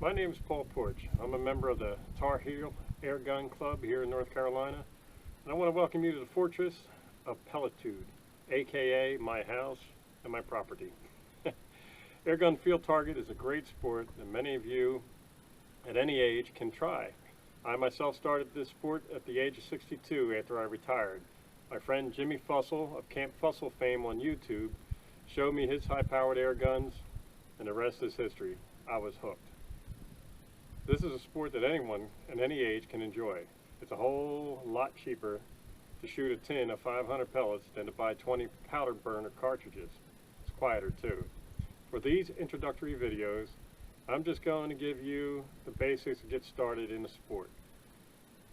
My name is Paul Porch. I'm a member of the Tar Heel Air Gun Club here in North Carolina, and I want to welcome you to the Fortress of Pellitude, aka my house and my property. Airgun field target is a great sport that many of you at any age can try. I myself started this sport at the age of 62 after I retired. My friend Jimmy Fussell of Camp Fussell fame on YouTube showed me his high-powered air guns, and the rest is history. I was hooked. This is a sport that anyone at any age can enjoy. It's a whole lot cheaper to shoot a tin of 500 pellets than to buy 20 powder burner cartridges. It's quieter too. For these introductory videos, I'm just going to give you the basics to get started in the sport.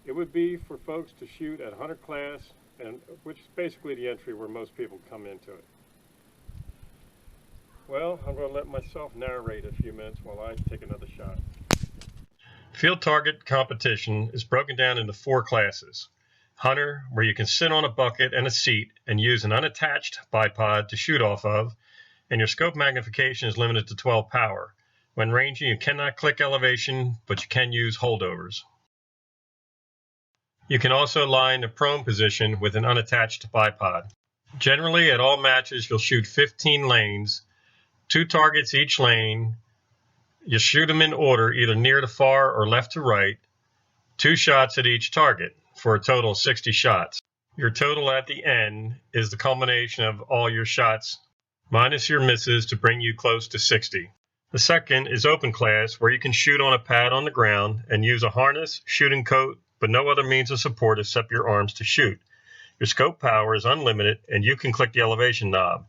It would be for folks to shoot at hunter class, and which is basically the entry where most people come into it. Well, I'm going to let myself narrate a few minutes while I take another shot. Field target competition is broken down into 4 classes. Hunter, where you can sit on a bucket and a seat and use an unattached bipod to shoot off of, and your scope magnification is limited to 12 power. When ranging, you cannot click elevation, but you can use holdovers. You can also lie in the prone position with an unattached bipod. Generally, at all matches, you'll shoot 15 lanes, 2 targets each lane. You shoot them in order, either near to far or left to right, 2 shots at each target for a total of 60 shots. Your total at the end is the culmination of all your shots minus your misses to bring you close to 60. The second is open class, where you can shoot on a pad on the ground and use a harness, shooting coat, but no other means of support except your arms to shoot. Your scope power is unlimited and you can click the elevation knob.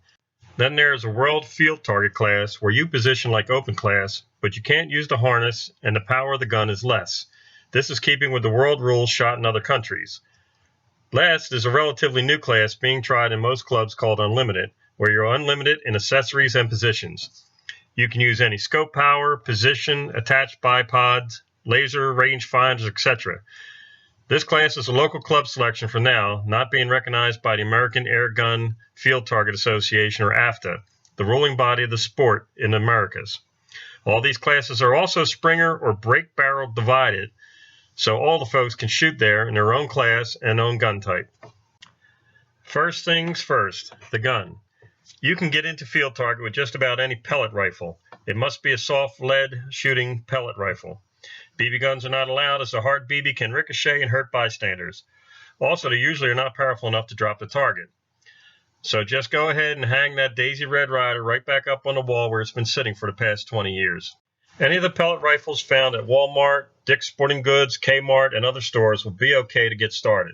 Then there is a world field target class where you position like open class, but you can't use the harness and the power of the gun is less. This is keeping with the world rules shot in other countries. Last is a relatively new class being tried in most clubs called unlimited, where you're unlimited in accessories and positions. You can use any scope power, position, attached bipods, laser, rangefinders, etc. This class is a local club selection for now, not being recognized by the American Air Gun Field Target Association, or AFTA, the ruling body of the sport in the Americas. All these classes are also Springer or brake barrel divided, so all the folks can shoot there in their own class and own gun type. First things first, the gun. You can get into field target with just about any pellet rifle. It must be a soft lead shooting pellet rifle. BB guns are not allowed, as a hard BB can ricochet and hurt bystanders. Also, they usually are not powerful enough to drop the target. So just go ahead and hang that Daisy Red Ryder right back up on the wall where it's been sitting for the past 20 years. Any of the pellet rifles found at Walmart, Dick's Sporting Goods, Kmart, and other stores will be okay to get started.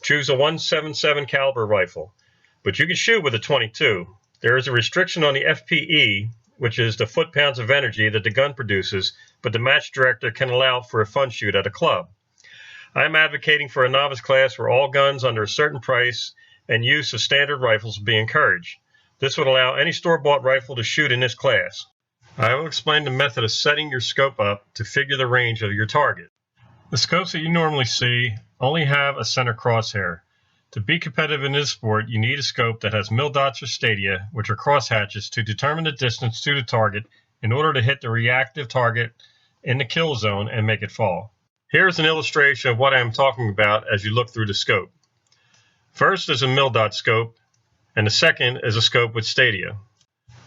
Choose a .177 caliber rifle, but you can shoot with a .22. There is a restriction on the FPE, which is the foot-pounds of energy that the gun produces, but the match director can allow for a fun shoot at a club. I am advocating for a novice class where all guns under a certain price and use of standard rifles will be encouraged. This would allow any store-bought rifle to shoot in this class. I will explain the method of setting your scope up to figure the range of your target. The scopes that you normally see only have a center crosshair. To be competitive in this sport, you need a scope that has mil dots or stadia, which are crosshatches, to determine the distance to the target in order to hit the reactive target in the kill zone and make it fall. Here's an illustration of what I am talking about as you look through the scope. First is a mil dot scope, and the second is a scope with stadia.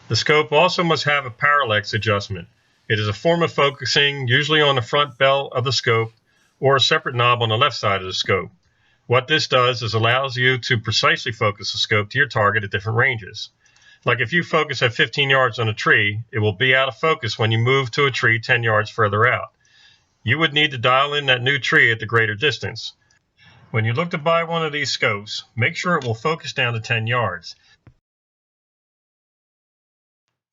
The scope also must have a parallax adjustment. It is a form of focusing, usually on the front bell of the scope, or a separate knob on the left side of the scope. What this does is allows you to precisely focus the scope to your target at different ranges. Like if you focus at 15 yards on a tree, it will be out of focus when you move to a tree 10 yards further out. You would need to dial in that new tree at the greater distance. When you look to buy one of these scopes, make sure it will focus down to 10 yards.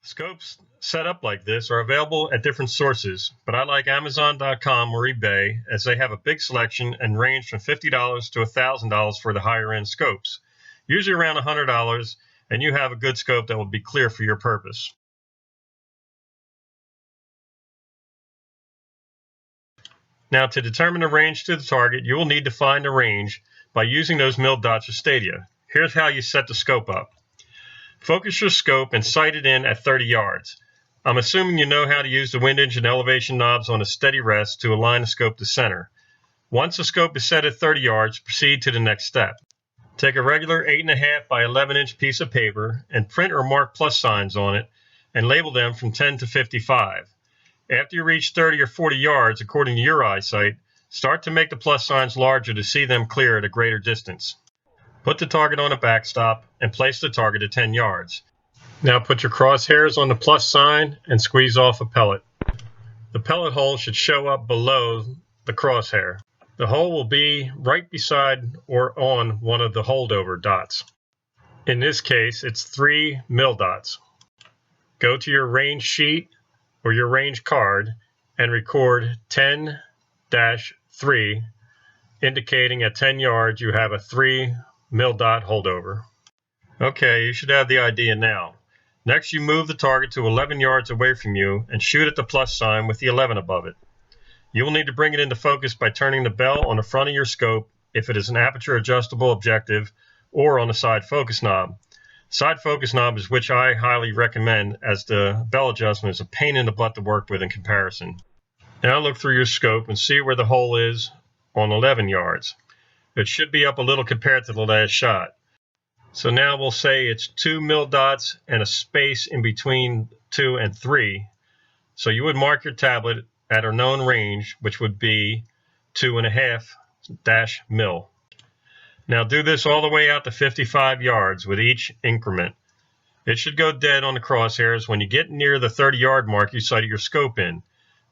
Scopes set up like this are available at different sources, but I like Amazon.com or eBay, as they have a big selection and range from $50 to $1,000 for the higher end scopes. Usually around $100, and you have a good scope that will be clear for your purpose. Now, to determine the range to the target, you will need to find the range by using those mil dots or stadia. Here's how you set the scope up. Focus your scope and sight it in at 30 yards. I'm assuming you know how to use the windage and elevation knobs on a steady rest to align the scope to center. Once the scope is set at 30 yards, proceed to the next step. Take a regular 8.5 by 11-inch piece of paper and print or mark plus signs on it and label them from 10 to 55. After you reach 30 or 40 yards, according to your eyesight, start to make the plus signs larger to see them clear at a greater distance. Put the target on a backstop and place the target at 10 yards. Now put your crosshairs on the plus sign and squeeze off a pellet. The pellet hole should show up below the crosshair. The hole will be right beside or on one of the holdover dots. In this case, it's 3 mil dots. Go to your range sheet or your range card and record 10-3, indicating at 10 yards you have a 3 mil dot holdover. Okay, you should have the idea now. Next, you move the target to 11 yards away from you and shoot at the plus sign with the 11 above it. You will need to bring it into focus by turning the bell on the front of your scope if it is an aperture adjustable objective or on the side focus knob. Side focus knob is which I highly recommend, as the bell adjustment is a pain in the butt to work with in comparison. Now look through your scope and see where the hole is on 11 yards. It should be up a little compared to the last shot. So now we'll say it's 2 mil dots and a space in between 2 and 3. So you would mark your tablet at a known range, which would be 2.5 mil. Now do this all the way out to 55 yards with each increment. It should go dead on the crosshairs when you get near the 30-yard mark you sighted your scope in.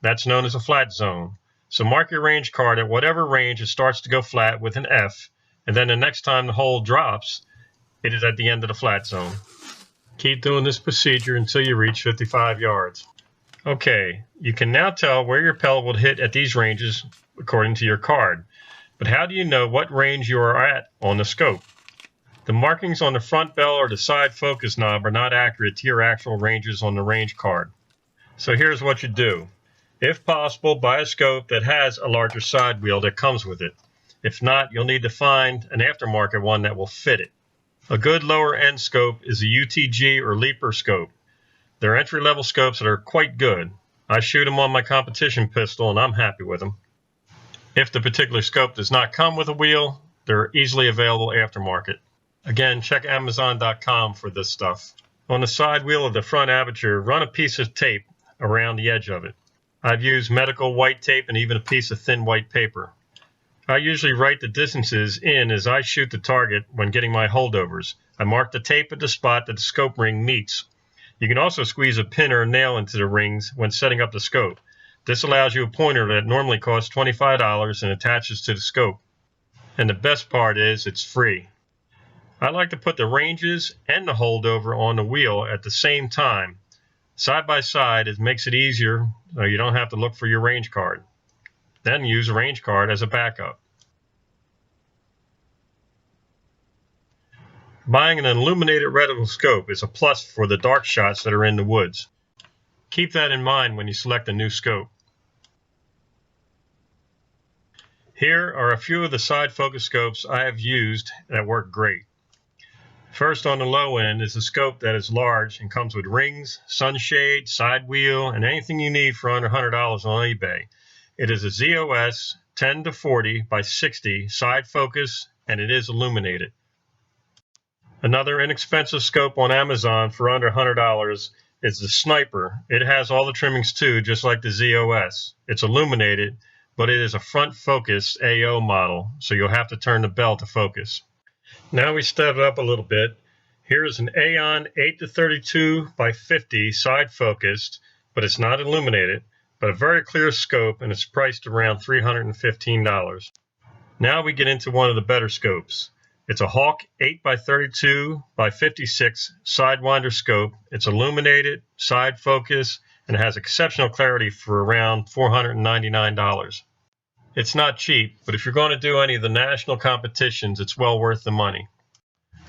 That's known as a flat zone. So mark your range card at whatever range it starts to go flat with an F, and then the next time the hole drops, it is at the end of the flat zone. Keep doing this procedure until you reach 55 yards. Okay, you can now tell where your pellet will hit at these ranges according to your card. But how do you know what range you are at on the scope? The markings on the front bell or the side focus knob are not accurate to your actual ranges on the range card. So here's what you do. If possible, buy a scope that has a larger side wheel that comes with it. If not, you'll need to find an aftermarket one that will fit it. A good lower end scope is a UTG or Leaper scope. They're entry-level scopes that are quite good. I shoot them on my competition pistol and I'm happy with them. If the particular scope does not come with a wheel, they're easily available aftermarket. Again, check Amazon.com for this stuff. On the side wheel of the front aperture, run a piece of tape around the edge of it. I've used medical white tape and even a piece of thin white paper. I usually write the distances in as I shoot the target when getting my holdovers. I mark the tape at the spot that the scope ring meets. You can also squeeze a pin or a nail into the rings when setting up the scope. This allows you a pointer that normally costs $25 and attaches to the scope. And the best part is it's free. I like to put the ranges and the holdover on the wheel at the same time. Side by side, it makes it easier so you don't have to look for your range card. Then use a range card as a backup. Buying an illuminated reticle scope is a plus for the dark shots that are in the woods. Keep that in mind when you select a new scope. Here are a few of the side focus scopes I have used that work great. First, on the low end is a scope that is large and comes with rings, sunshade, side wheel, and anything you need for under $100 on eBay. It is a ZOS 10-40 by 60 side focus, and it is illuminated. Another inexpensive scope on Amazon for under $100 is the Sniper. It has all the trimmings too, just like the ZOS. It's illuminated, but it is a front focus AO model, so you'll have to turn the bell to focus. Now we step it up a little bit. Here is an Aeon 8-32 by 50 side focused, but it's not illuminated, but a very clear scope, and it's priced around $315. Now we get into one of the better scopes. It's a Hawk 8x32 by 56 Sidewinder scope. It's illuminated, side focus, and has exceptional clarity for around $499. It's not cheap, but if you're going to do any of the national competitions, it's well worth the money.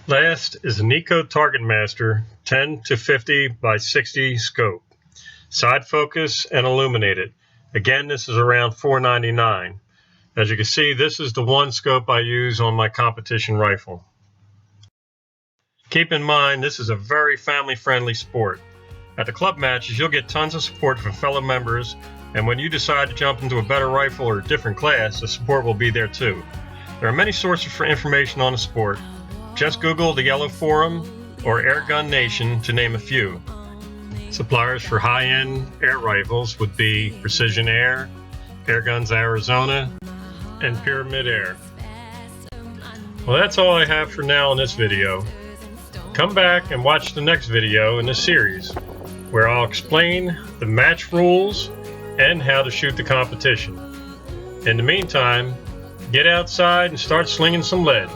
Last is a Nico Target Master 10-50 by 60 scope. Side focus and illuminated. Again, this is around $499. As you can see, this is the one scope I use on my competition rifle. Keep in mind, this is a very family-friendly sport. At the club matches, you'll get tons of support from fellow members, and when you decide to jump into a better rifle or a different class, the support will be there too. There are many sources for information on the sport. Just Google the Yellow Forum or Airgun Nation to name a few. Suppliers for high-end air rifles would be Precision Air, Airguns Arizona, and Pyramid Air. Well, that's all I have for now in this video. Come back and watch the next video in this series, where I'll explain the match rules and how to shoot the competition. In the meantime, get outside and start slinging some lead.